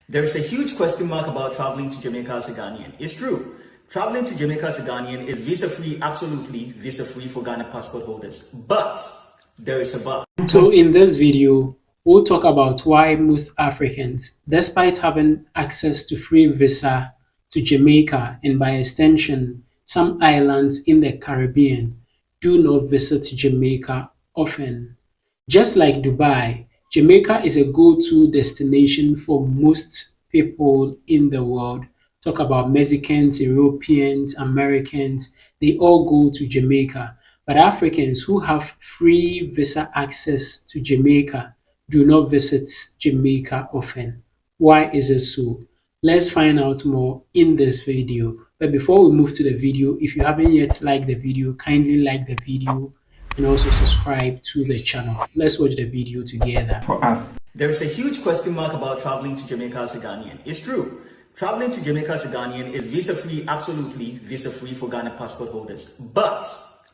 There is a huge question mark about traveling to Jamaica as a Ghanaian. It's true. Traveling to Jamaica as a Ghanaian is visa-free, absolutely visa-free for Ghana passport holders. But there is a but. So in this video, we'll talk about why most Africans, despite having access to free visa to Jamaica and by extension some islands in the Caribbean, do not visit Jamaica often. Just like Dubai, Jamaica is a go-to destination for most people in the world. Talk about Mexicans, Europeans, Americans, they all go to Jamaica. But Africans who have free visa access to Jamaica do not visit Jamaica often. Why is it so? Let's find out more in this video. But before we move to the video, if you haven't yet liked the video, kindly like the video and also subscribe to the channel. Let's watch the video together. For us, there is a huge question mark about traveling to Jamaica as a Ghanaian. It's true. Traveling to Jamaica as a Ghanaian is visa-free, absolutely visa-free for Ghana passport holders. But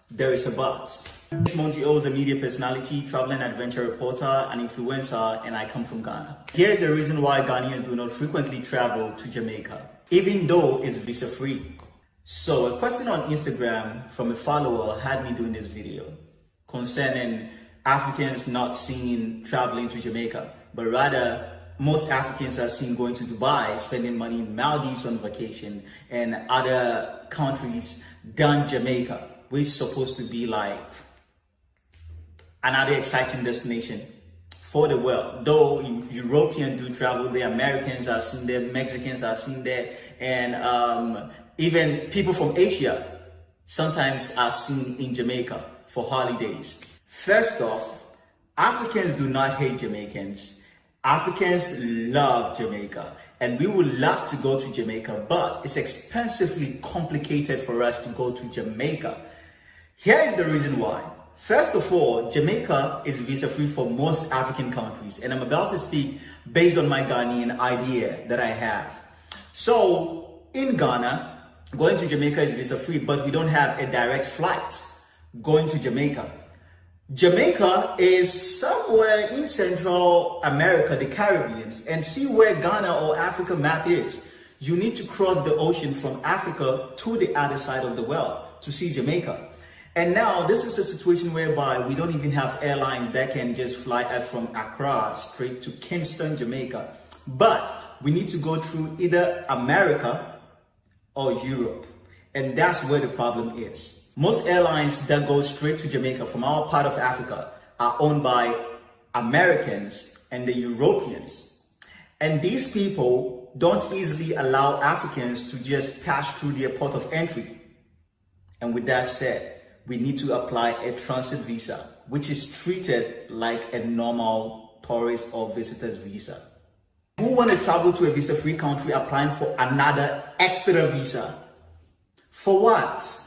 there is a but. Monty O is a media personality, travel and adventure reporter, an influencer, and I come from Ghana. Here's the reason why Ghanaians do not frequently travel to Jamaica, even though it's visa-free. So a question on Instagram from a follower had me doing this video concerning Africans not seen traveling to Jamaica, but rather most Africans are seen going to Dubai, spending money in Maldives on vacation, and other countries than Jamaica, which is supposed to be like another exciting destination for the world. Though Europeans do travel there, Americans are seen there, Mexicans are seen there, and even people from Asia sometimes are seen in Jamaica for holidays. First off, Africans do not hate Jamaicans. Africans love Jamaica, and we would love to go to Jamaica, but it's expensively complicated for us to go to Jamaica. Here is the reason why. First of all, Jamaica is visa-free for most African countries, and I'm about to speak based on my Ghanaian idea that I have. So, in Ghana, going to Jamaica is visa-free, but we don't have a direct flight going to Jamaica. Jamaica is somewhere in Central America, the Caribbean, and see where Ghana or Africa map is. You need to cross the ocean from Africa to the other side of the world to see Jamaica. And now this is a situation whereby we don't even have airlines that can just fly us from Accra straight to Kingston, Jamaica. But we need to go through either America or Europe. And that's where the problem is. Most airlines that go straight to Jamaica from our part of Africa are owned by Americans and the Europeans. And these people don't easily allow Africans to just pass through their port of entry. And with that said, we need to apply a transit visa, which is treated like a normal tourist or visitor's visa. Who want to travel to a visa-free country applying for another extra visa? For what?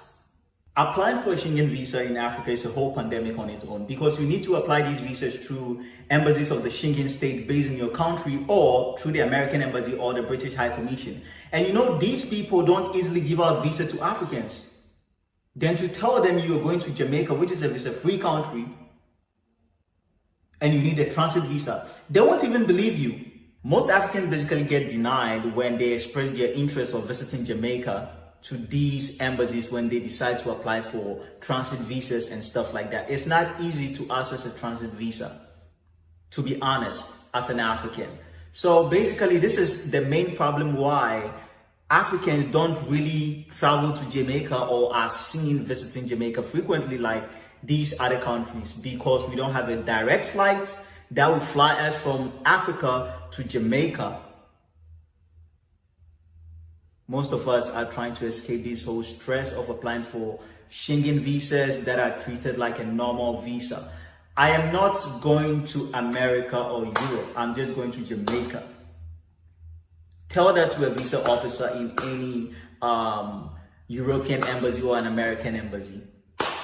Applying for a Schengen visa in Africa is a whole pandemic on its own, because you need to apply these visas through embassies of the Schengen state based in your country, or through the American embassy or the British High Commission. And you know, these people don't easily give out visa to Africans. Then to tell them you're going to Jamaica, which is a visa-free country, and you need a transit visa, they won't even believe you. Most Africans basically get denied when they express their interest of visiting Jamaica to these embassies when they decide to apply for transit visas and stuff like that. It's not easy to access a transit visa, to be honest, as an African. So basically, this is the main problem why Africans don't really travel to Jamaica or are seen visiting Jamaica frequently like these other countries, because we don't have a direct flight that will fly us from Africa to Jamaica. Most of us are trying to escape this whole stress of applying for Schengen visas that are treated like a normal visa. I am not going to America or Europe. I'm just going to Jamaica. Tell that to a visa officer in any European embassy or an American embassy.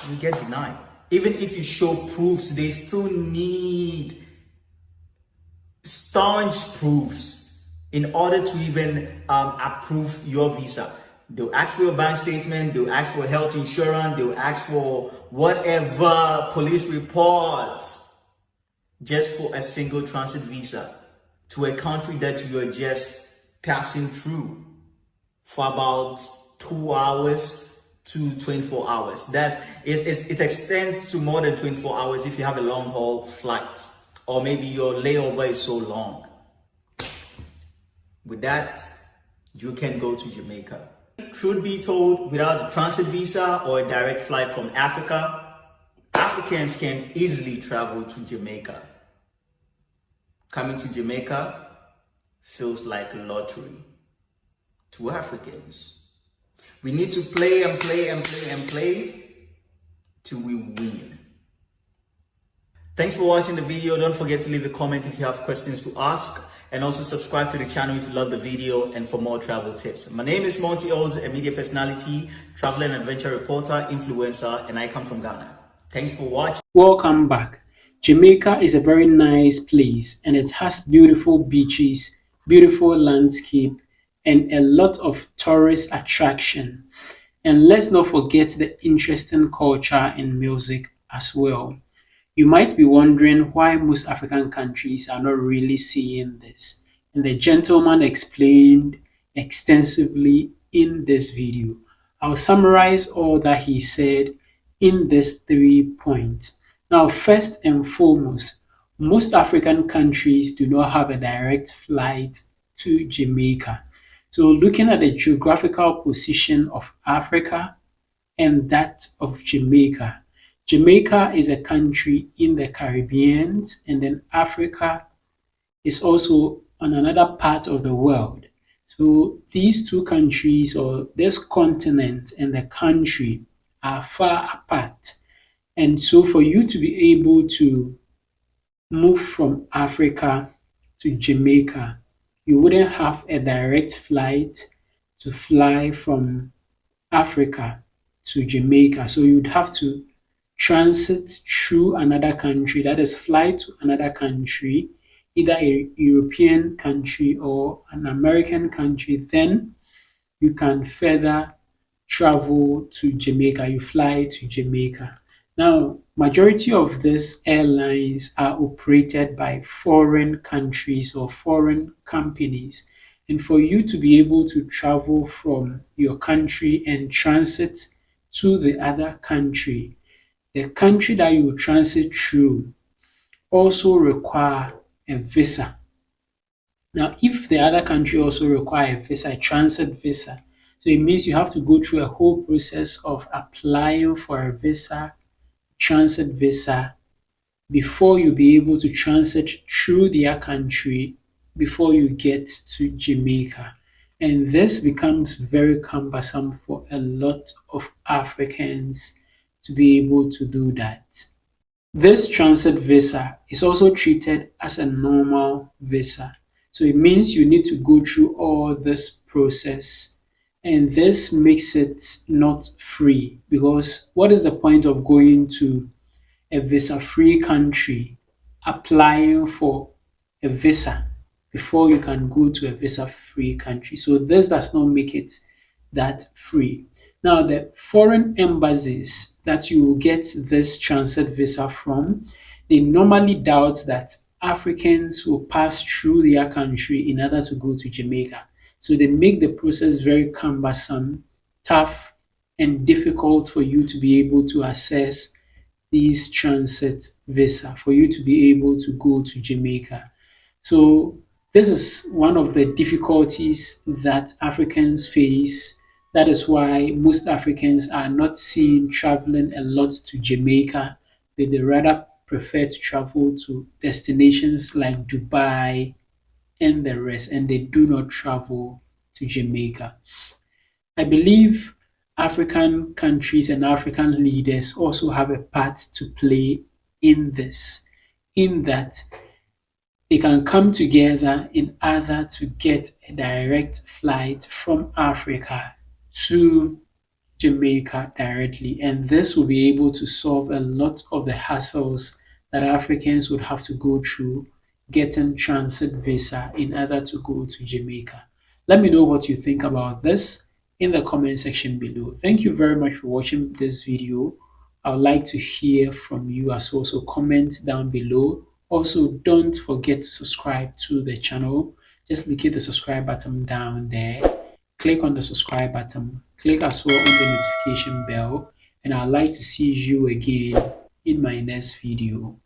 You get denied. Even if you show proofs, they still need staunch proofs in order to even approve your visa. They'll ask for your bank statement, they'll ask for health insurance, they'll ask for whatever police report, just for a single transit visa. to a country that you are just passing through for about 2 hours to 24 hours. It extends to more than 24 hours if you have a long haul flight, or maybe your layover is so long. With that, you can go to Jamaica. Truth be told, without a transit visa or a direct flight from Africa, Africans can easily travel to Jamaica. Coming to Jamaica feels like a lottery to Africans. We need to play and play and play and play till we win. Thanks for watching the video. Don't forget to leave a comment if you have questions to ask, and also subscribe to the channel if you love the video and for more travel tips. My name is Monty Oz, a media personality, travel and adventure reporter, influencer, and I come from Ghana. Thanks for watching. Welcome back. Jamaica is a very nice place, and it has beautiful beaches, beautiful landscape, and a lot of tourist attraction. And let's not forget the interesting culture and music as well. You might be wondering why most African countries are not really seeing this, and the gentleman explained extensively in this video. I'll summarize all that he said in these 3 points. Now, first and foremost, most African countries do not have a direct flight to Jamaica. So looking at the geographical position of Africa and that of Jamaica, Jamaica is a country in the Caribbean, and then Africa is also on another part of the world. So these two countries, or this continent and the country, are far apart. And so for you to be able to move from Africa to Jamaica, you wouldn't have a direct flight to fly from Africa to Jamaica. So you'd have to transit through another country, that is, fly to another country, either a European country or an American country. Then you can further travel to Jamaica. You fly to Jamaica. Now, majority of these airlines are operated by foreign countries or foreign companies. And for you to be able to travel from your country and transit to the other country, the country that you transit through also require a visa. Now, if the other country also require a visa, a transit visa, so it means you have to go through a whole process of applying for a visa, transit visa, before you be able to transit through their country before you get to Jamaica. And this becomes very cumbersome for a lot of Africans to be able to do that. This transit visa is also treated as a normal visa. So it means you need to go through all this process, and this makes it not free, because what is the point of going to a visa-free country, applying for a visa before you can go to a visa-free country? So this does not make it that free. Now, the foreign embassies that you will get this transit visa from, they normally doubt that Africans will pass through their country in order to go to Jamaica. So they make the process very cumbersome, tough, and difficult for you to be able to access these transit visa, for you to be able to go to Jamaica. So this is one of the difficulties that Africans face. That is why most Africans are not seen traveling a lot to Jamaica. They rather prefer to travel to destinations like Dubai and the rest, and they do not travel to Jamaica. I believe African countries and African leaders also have a part to play in this, in that they can come together in order to get a direct flight from Africa to Jamaica directly. And this will be able to solve a lot of the hassles that Africans would have to go through getting transit visa in order to go to Jamaica. Let me know what you think about this in the comment section below. Thank you very much for watching this video. I would like to hear from you as well, so comment down below Also, don't forget to subscribe to the channel. Just locate the subscribe button down there. Click on the subscribe button. Click as well on the notification bell. And I'd like to see you again in my next video.